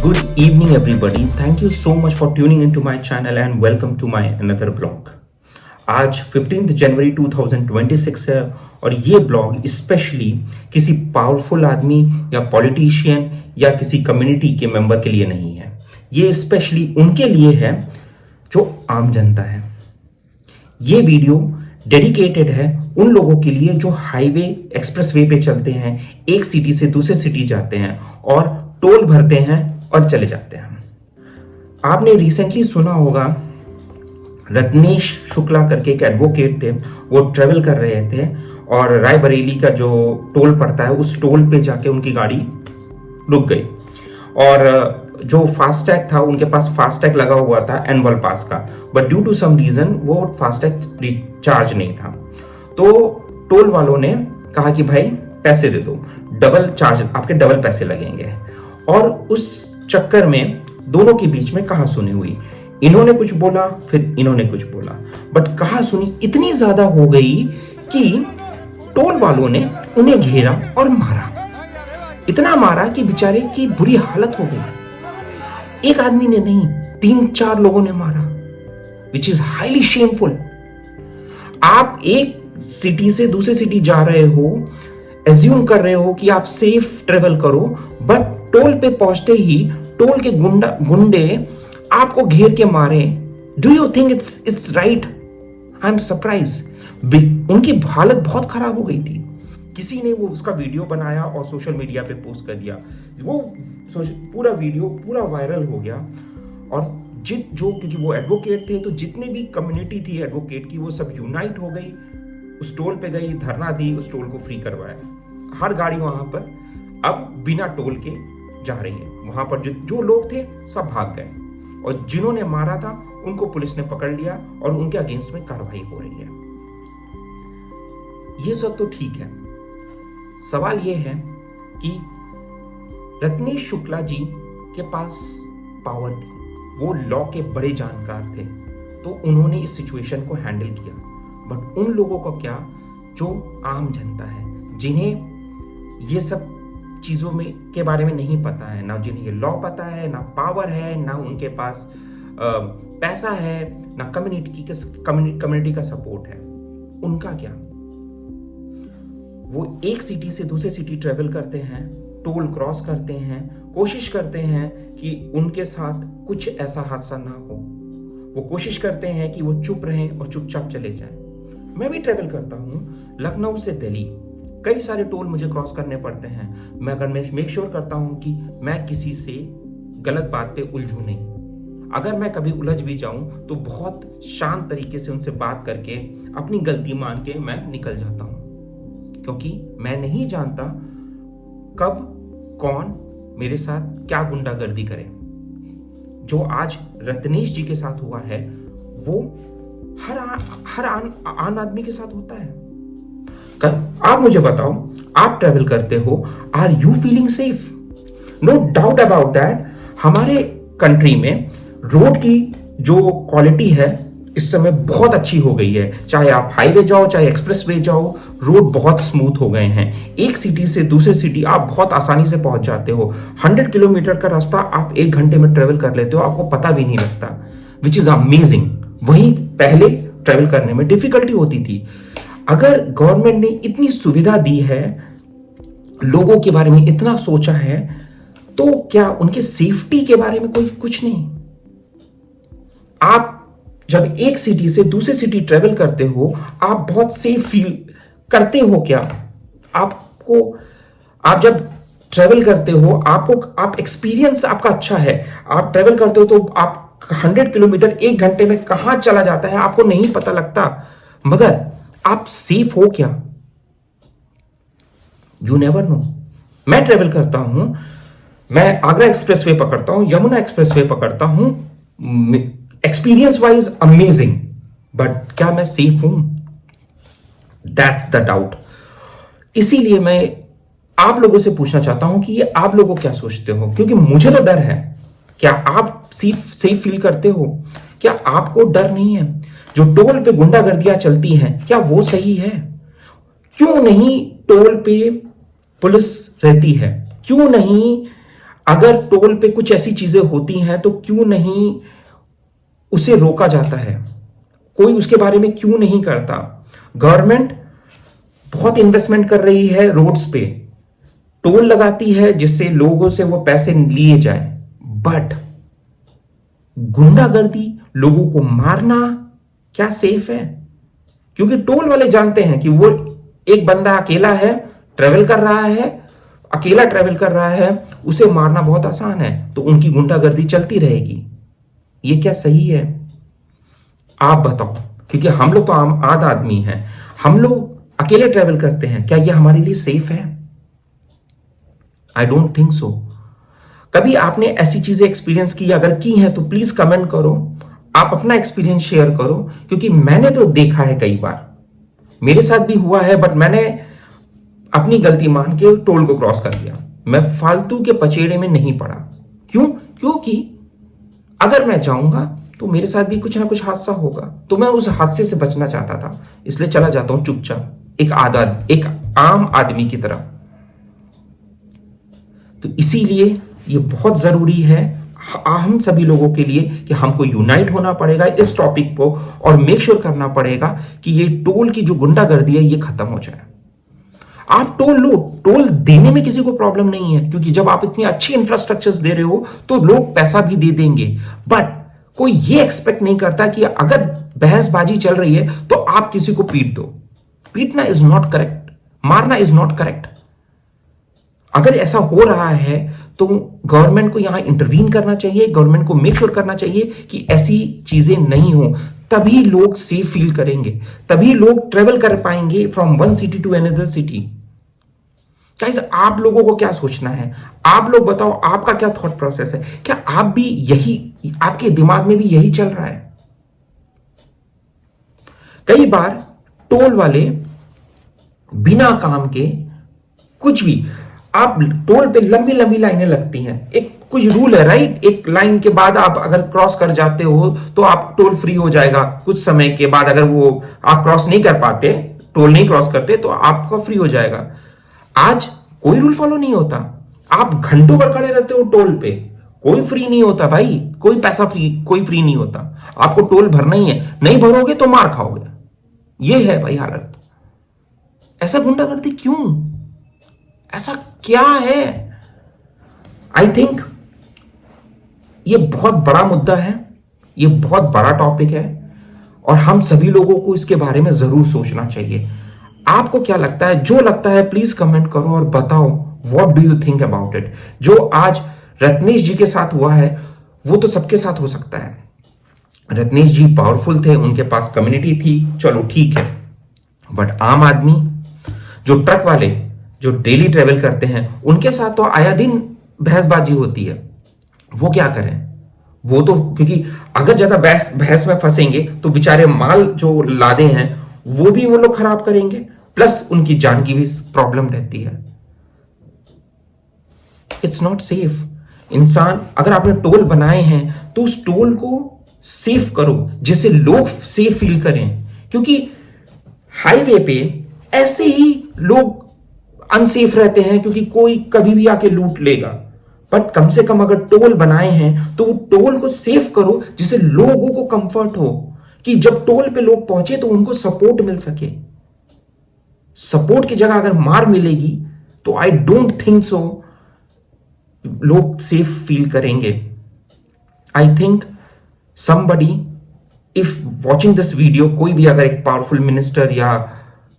Good evening, everybody. Thank you so much for tuning into my channel and welcome to my another blog. आज 15 जनवरी 2026 है और ये blog specially किसी powerful आदमी या पॉलिटिशियन या किसी कम्युनिटी के मेंबर के लिए नहीं है। ये स्पेशली उनके लिए है जो आम जनता है। ये वीडियो डेडिकेटेड है उन लोगों के लिए जो हाईवे एक्सप्रेसवे पे चलते हैं, एक सिटी से दूसरे सिटी जाते हैं और टोल भरते हैं और चले जाते हैं। आपने रिसेंटली सुना होगा रत्नेश शुक्ला करके एक एडवोकेट थे, वो ट्रेवल कर रहे थे और रायबरेली का जो टोल पड़ता है उस टोल पे जाके उनकी गाड़ी रुक गई और जो फास्टैग था उनके पास फास्टैग लगा हुआ था एनुअल पास का, but due to some reason वो फास्टैग रिचार्ज नहीं था। तो टोल वालों ने कहा कि भाई पैसे दे दो, डबल चार्ज, आपके डबल पैसे लगेंगे। और उस चक्कर में दोनों के बीच में कहासुनी हुई, इन्होंने कुछ बोला फिर इन्होंने कुछ बोला, बट कहासुनी इतनी ज्यादा हो गई कि टोल वालों ने उन्हें घेरा और मारा। इतना मारा कि बेचारे की बुरी हालत हो गई। एक आदमी ने नहीं, 3-4 लोगों ने मारा, विच इज हाईली शेमफुल। आप एक सिटी से दूसरे सिटी जा रहे हो, एज्यूम कर रहे हो कि आप सेफ ट्रेवल करो, बट टोल पे पहुंचते ही टोल के गुंडे आपको घेर के मारे। Do you think it's right? I am surprise. उनकी हालत बहुत खराब हो गई थी। किसी ने वो उसका वीडियो बनाया और सोशल मीडिया पे पोस्ट कर दिया। वो पूरा वीडियो पूरा वायरल हो गया और क्योंकि वो एडवोकेट थे तो जितने भी कम्युनिटी थी एडवोकेट की वो सब यूनाइट हो गई, उस टोल पे गई, धरना दी, उस टोल को फ्री करवाया। हर गाड़ी वहां पर अब बिना टोल के जा रही है। वहां पर जो लोग थे सब भाग गए और जिन्होंने मारा था उनको पुलिस ने पकड़ लिया और उनके अगेंस्ट में कार्रवाई हो रही है। ये सब तो ठीक है, सवाल ये है कि रत्नेश शुक्ला जी के पास पावर थी, वो लॉ के बड़े जानकार थे, तो उन्होंने इस सिचुएशन को हैंडल किया। बट उन लोगों को क्या जो आम जनता है, जिन्हें ये सब चीजों में के बारे में नहीं पता है, ना जिन्हें ये लॉ पता है, ना पावर है, ना उनके पास पैसा है, ना कम्युनिटी का सपोर्ट है, उनका क्या? वो एक सिटी से दूसरे सिटी ट्रेवल करते हैं, टोल क्रॉस करते हैं, कोशिश करते हैं कि उनके साथ कुछ ऐसा हादसा ना हो। वो कोशिश करते हैं कि वो चुप रहें और चुपचाप चले जाएं। मैं भी ट्रेवल करता हूं, लखनऊ से दिल्ली कई सारे टोल मुझे क्रॉस करने पड़ते हैं। मैं मेक श्योर करता हूं कि मैं किसी से गलत बात पे उलझूं नहीं। अगर मैं कभी उलझ भी जाऊं तो बहुत शांत तरीके से उनसे बात करके अपनी गलती मान के मैं निकल जाता हूं, क्योंकि मैं नहीं जानता कब कौन मेरे साथ क्या गुंडागर्दी करे। जो आज रत्नेश जी के साथ हुआ है वो हर आम आदमी के साथ होता है। आप मुझे बताओ, आप ट्रेवल करते हो, are you feeling safe? No doubt about that, हमारे कंट्री में रोड की जो क्वालिटी है इस समय बहुत अच्छी हो गई है। चाहे आप हाईवे जाओ, चाहे एक्सप्रेसवे जाओ, रोड बहुत स्मूथ हो गए हैं। एक सिटी से दूसरे सिटी आप बहुत आसानी से पहुंच जाते हो। 100 किलोमीटर का रास्ता आप 1 घंटे में ट्रेवल कर लेते हो, आपको पता भी नहीं लगता, विच इज अमेजिंग। वहीं पहले ट्रेवल करने में डिफिकल्टी होती थी। अगर गवर्नमेंट ने इतनी सुविधा दी है, लोगों के बारे में इतना सोचा है, तो क्या उनके सेफ्टी के बारे में कोई कुछ नहीं? आप जब एक सिटी से दूसरे सिटी ट्रेवल करते हो, आप बहुत सेफ फील करते हो क्या? आप जब ट्रेवल करते हो, आप एक्सपीरियंस आपका अच्छा है। आप ट्रेवल करते हो तो आप 100 किलोमीटर 1 घंटे में कहां चला जाता है आपको नहीं पता लगता, मगर आप सेफ हो क्या? You never know. मैं ट्रेवल करता हूं, मैं आगरा एक्सप्रेसवे पकड़ता हूं, यमुना एक्सप्रेसवे पकड़ता हूं, एक्सपीरियंस वाइज अमेजिंग, बट क्या मैं सेफ हूं? That's the doubt. इसीलिए मैं आप लोगों से पूछना चाहता हूं कि ये आप लोगों क्या सोचते हो, क्योंकि मुझे तो डर है। क्या आप सेफ फील करते हो? क्या आपको डर नहीं है? जो टोल पे गुंडागर्दियां चलती हैं, क्या वो सही है? क्यों नहीं टोल पे पुलिस रहती है? क्यों नहीं अगर टोल पे कुछ ऐसी चीजें होती हैं तो क्यों नहीं उसे रोका जाता है? कोई उसके बारे में क्यों नहीं करता? गवर्नमेंट बहुत इन्वेस्टमेंट कर रही है रोड्स पे, टोल लगाती है जिससे लोगों से वो पैसे लिए जाए, बट गुंडागर्दी, लोगों को मारना क्या सेफ है? क्योंकि टोल वाले जानते हैं कि वो एक बंदा अकेला है, ट्रेवल कर रहा है, अकेला ट्रेवल कर रहा है, उसे मारना बहुत आसान है, तो उनकी गुंडागर्दी चलती रहेगी। ये क्या सही है? आप बताओ, क्योंकि हम लोग तो आम आदमी हैं, हम लोग अकेले ट्रेवल करते हैं, क्या ये हमारे लिए सेफ है? I don't think so. कभी आपने ऐसी चीजें एक्सपीरियंस की? अगर की हैं तो प्लीज कमेंट करो, आप अपना एक्सपीरियंस शेयर करो, क्योंकि मैंने तो देखा है, कई बार मेरे साथ भी हुआ है, बट मैंने अपनी गलती मान के टोल को क्रॉस कर दिया। मैं फालतू के पचेड़े में नहीं पड़ा। क्यों? क्योंकि अगर मैं जाऊंगा तो मेरे साथ भी कुछ ना कुछ हादसा होगा, तो मैं उस हादसे से बचना चाहता था, इसलिए चला जाता हूं चुपचाप, एक आम आदमी की तरह। तो इसीलिए ये बहुत जरूरी है हम सभी लोगों के लिए कि हमको यूनाइट होना पड़ेगा इस टॉपिक को, और मेक श्योर करना पड़ेगा कि ये टोल की जो गुंडागर्दी है ये खत्म हो जाए। आप टोल लो, टोल देने में किसी को प्रॉब्लम नहीं है, क्योंकि जब आप इतनी अच्छी इंफ्रास्ट्रक्चर्स दे रहे हो तो लोग पैसा भी दे देंगे। बट कोई ये एक्सपेक्ट नहीं करता कि अगर बहसबाजी चल रही है तो आप किसी को पीट दो। पीटना इज नॉट करेक्ट, मारना इज नॉट करेक्ट। अगर ऐसा हो रहा है तो गवर्नमेंट को यहां इंटरवीन करना चाहिए, गवर्नमेंट को मेक श्योर करना चाहिए कि ऐसी चीजें नहीं हो, तभी लोग सेफ फील करेंगे, तभी लोग ट्रेवल कर पाएंगे from one city to another city. Guys, आप लोगों को क्या सोचना है? आप लोग बताओ, आपका क्या थॉट प्रोसेस है? क्या आप भी यही, आपके दिमाग में भी यही चल रहा है? कई बार टोल वाले बिना काम के कुछ भी, आप टोल पे लंबी लंबी लाइनें लगती हैं, एक कुछ रूल है, राइट? एक लाइन के बाद आप अगर क्रॉस कर जाते हो तो आप टोल फ्री हो जाएगा। कुछ समय के बाद अगर वो आप क्रॉस नहीं कर पाते, टोल नहीं क्रॉस करते, तो आपका फ्री हो जाएगा। आज कोई रूल फॉलो नहीं होता, आप घंटों भर खड़े रहते हो टोल पे, कोई फ्री नहीं होता भाई, कोई पैसा फ्री, कोई फ्री नहीं होता। आपको टोल भरना ही है, नहीं भरोगे तो मार खाओगे। ये है भाई हालत। ऐसा गुंडागर्दी क्यों? ऐसा क्या है? आई थिंक ये बहुत बड़ा मुद्दा है, ये बहुत बड़ा टॉपिक है, और हम सभी लोगों को इसके बारे में जरूर सोचना चाहिए। आपको क्या लगता है? जो लगता है प्लीज कमेंट करो और बताओ, what do you think about it. जो आज रत्नेश जी के साथ हुआ है वो तो सबके साथ हो सकता है। रत्नेश जी पावरफुल थे, उनके पास कम्युनिटी थी, चलो ठीक है, बट आम आदमी, जो ट्रक वाले, जो डेली ट्रेवल करते हैं, उनके साथ तो आया दिन बहसबाजी होती है। वो क्या करें? वो तो, क्योंकि अगर ज्यादा बहस में फंसेंगे तो बेचारे माल जो लादे हैं वो भी वो लोग खराब करेंगे, प्लस उनकी जान की भी प्रॉब्लम रहती है। It's not safe. इंसान, अगर आपने टोल बनाए हैं तो उस टोल को सेफ करो जिससे लोग सेफ फील करें, क्योंकि हाईवे पे ऐसे ही लोग अनसेफ रहते हैं, क्योंकि कोई कभी भी आके लूट लेगा। बट कम से कम अगर टोल बनाए हैं तो टोल को सेफ करो जिससे लोगों को कंफर्ट हो, कि जब टोल पे लोग पहुंचे तो उनको सपोर्ट मिल सके। सपोर्ट की जगह अगर मार मिलेगी तो आई डोंट थिंक सो लोग सेफ फील करेंगे। I think somebody, if watching this video, कोई भी अगर एक पावरफुल मिनिस्टर या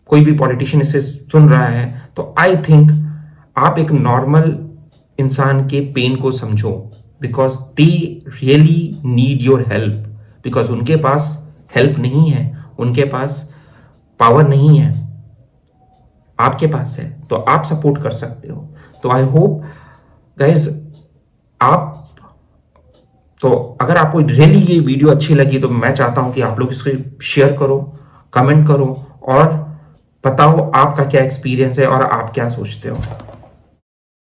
कोई भी पॉलिटिशियन इसे सुन रहा है, तो आई थिंक आप एक नॉर्मल इंसान के पेन को समझो, because they really need your help, because उनके पास हेल्प नहीं है, उनके पास पावर नहीं है, आपके पास है, तो आप सपोर्ट कर सकते हो। तो आई होप गाइज, आप, तो अगर आपको रियली ये वीडियो अच्छी लगी तो मैं चाहता हूं कि आप लोग इसको शेयर करो, कमेंट करो और बताओ आपका क्या एक्सपीरियंस है और आप क्या सोचते हो।